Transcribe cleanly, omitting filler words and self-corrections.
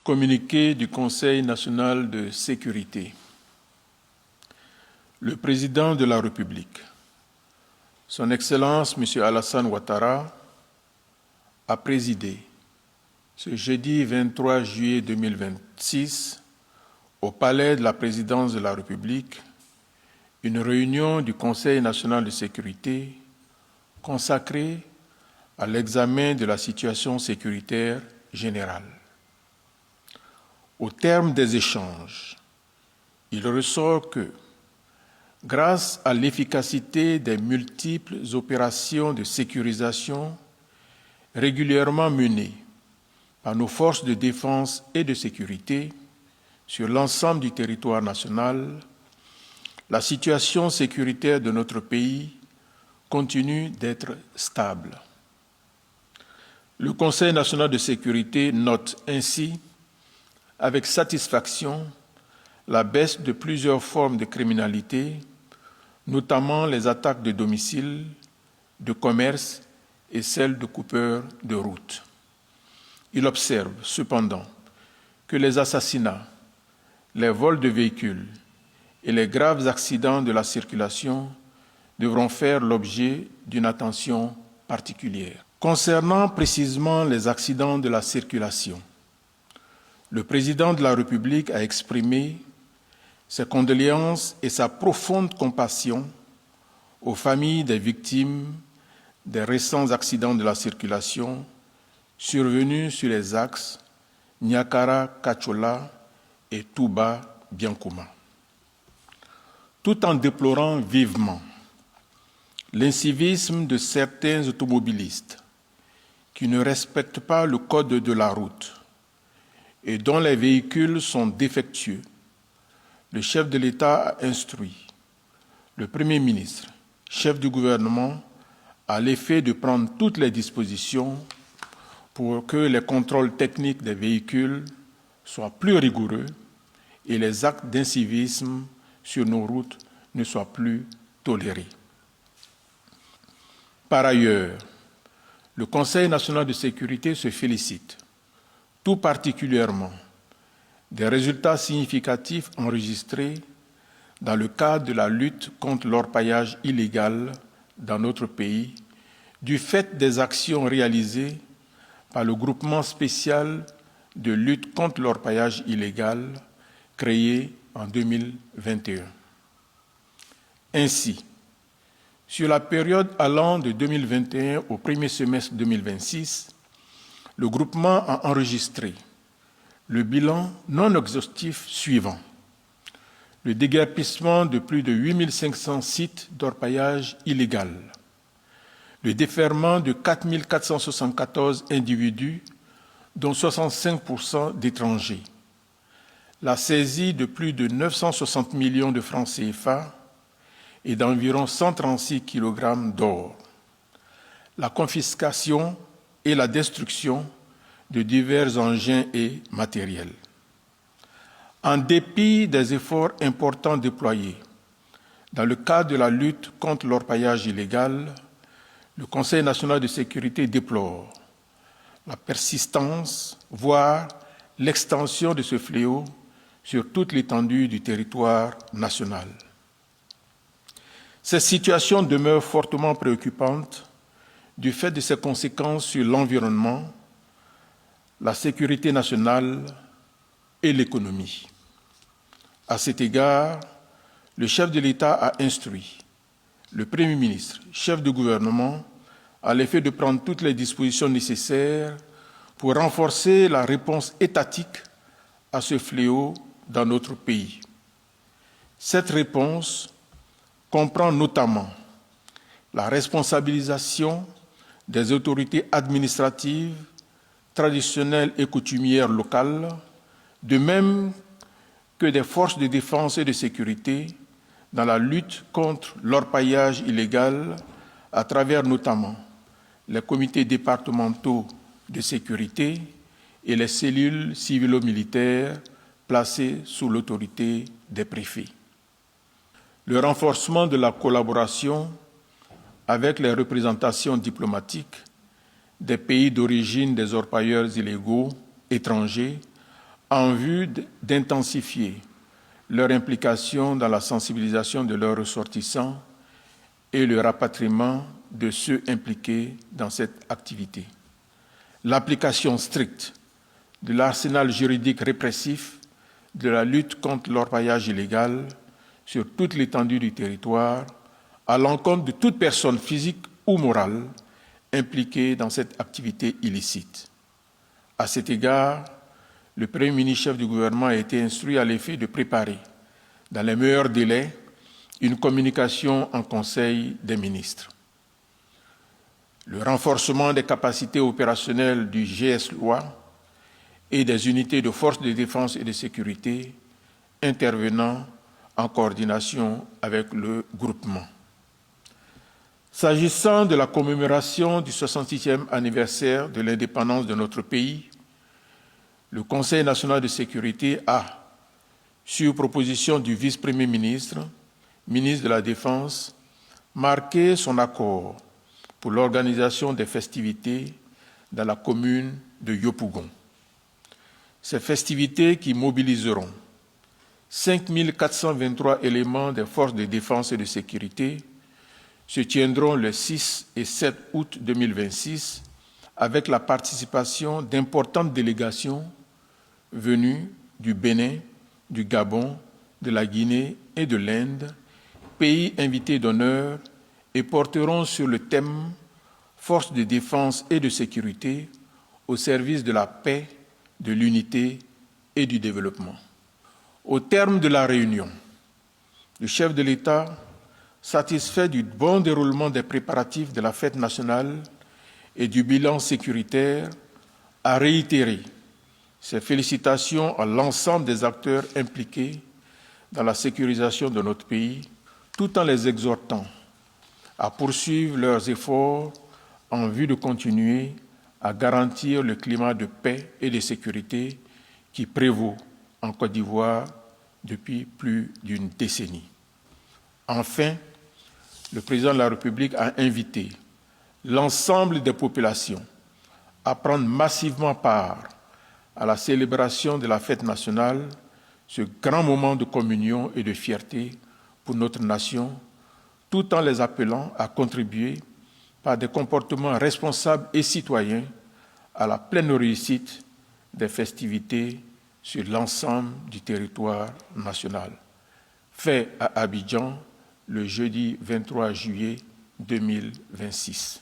Communiqué du Conseil national de sécurité. Le président de la République, Son Excellence M. Alassane Ouattara, a présidé ce jeudi 23 juillet 2026 au Palais de la Présidence de la République une réunion du Conseil national de sécurité consacrée à l'examen de la situation sécuritaire générale. Au terme des échanges, il ressort que, grâce à l'efficacité des multiples opérations de sécurisation régulièrement menées par nos forces de défense et de sécurité sur l'ensemble du territoire national, la situation sécuritaire de notre pays continue d'être stable. Le Conseil national de sécurité note ainsi avec satisfaction la baisse de plusieurs formes de criminalité, notamment les attaques de domicile, de commerce et celles de coupeurs de route. Il observe cependant que les assassinats, les vols de véhicules et les graves accidents de la circulation devront faire l'objet d'une attention particulière. Concernant précisément les accidents de la circulation, le président de la République a exprimé ses condoléances et sa profonde compassion aux familles des victimes des récents accidents de la circulation survenus sur les axes Niakara-Kachola et Touba-Biankouma. Tout en déplorant vivement l'incivisme de certains automobilistes qui ne respectent pas le code de la route et dont les véhicules sont défectueux, le chef de l'État a instruit le Premier ministre, chef du gouvernement, à l'effet de prendre toutes les dispositions pour que les contrôles techniques des véhicules soient plus rigoureux et les actes d'incivisme sur nos routes ne soient plus tolérés. Par ailleurs, le Conseil national de sécurité se félicite tout particulièrement des résultats significatifs enregistrés dans le cadre de la lutte contre l'orpaillage illégal dans notre pays, du fait des actions réalisées par le groupement spécial de lutte contre l'orpaillage illégal créé en 2021. Ainsi, sur la période allant de 2021 au premier semestre 2026, le groupement a enregistré le bilan non exhaustif suivant: le déguerpissement de plus de 8500 sites d'orpaillage illégal, le déferrement de 4474 individus, dont 65% d'étrangers, la saisie de plus de 960 millions de francs CFA et d'environ 136 kg d'or, la confiscation et la destruction de divers engins et matériels. En dépit des efforts importants déployés dans le cadre de la lutte contre l'orpaillage illégal, le Conseil national de sécurité déplore la persistance, voire l'extension de ce fléau sur toute l'étendue du territoire national. Cette situation demeure fortement préoccupante du fait de ses conséquences sur l'environnement, la sécurité nationale et l'économie. À cet égard, le chef de l'État a instruit le Premier ministre, chef du gouvernement, à l'effet de prendre toutes les dispositions nécessaires pour renforcer la réponse étatique à ce fléau dans notre pays. Cette réponse comprend notamment la responsabilisation des autorités administratives, traditionnelles et coutumières locales, de même que des forces de défense et de sécurité dans la lutte contre l'orpaillage illégal à travers notamment les comités départementaux de sécurité et les cellules civilo-militaires placées sous l'autorité des préfets. Le renforcement de la collaboration avec les représentations diplomatiques des pays d'origine des orpailleurs illégaux étrangers en vue d'intensifier leur implication dans la sensibilisation de leurs ressortissants et le rapatriement de ceux impliqués dans cette activité. L'application stricte de l'arsenal juridique répressif de la lutte contre l'orpaillage illégal sur toute l'étendue du territoire à l'encontre de toute personne physique ou morale impliquée dans cette activité illicite. À cet égard, le Premier ministre chef du gouvernement a été instruit à l'effet de préparer, dans les meilleurs délais, une communication en Conseil des ministres. Le renforcement des capacités opérationnelles du GS-LOI et des unités de forces de défense et de sécurité intervenant en coordination avec le groupement. S'agissant de la commémoration du 66e anniversaire de l'indépendance de notre pays, le Conseil national de sécurité a, sur proposition du vice-premier ministre, ministre de la Défense, marqué son accord pour l'organisation des festivités dans la commune de Yopougon. Ces festivités qui mobiliseront 5 423 éléments des forces de défense et de sécurité se tiendront le 6 et 7 août 2026 avec la participation d'importantes délégations venues du Bénin, du Gabon, de la Guinée et de l'Inde, pays invités d'honneur, et porteront sur le thème « Forces de défense et de sécurité au service de la paix, de l'unité et du développement ». Au terme de la réunion, le chef de l'État, satisfait du bon déroulement des préparatifs de la fête nationale et du bilan sécuritaire, a réitéré ses félicitations à l'ensemble des acteurs impliqués dans la sécurisation de notre pays, tout en les exhortant à poursuivre leurs efforts en vue de continuer à garantir le climat de paix et de sécurité qui prévaut en Côte d'Ivoire depuis plus d'une décennie. Enfin, le président de la République a invité l'ensemble des populations à prendre massivement part à la célébration de la fête nationale, ce grand moment de communion et de fierté pour notre nation, tout en les appelant à contribuer par des comportements responsables et citoyens à la pleine réussite des festivités sur l'ensemble du territoire national. Fait à Abidjan le jeudi 23 juillet 2026.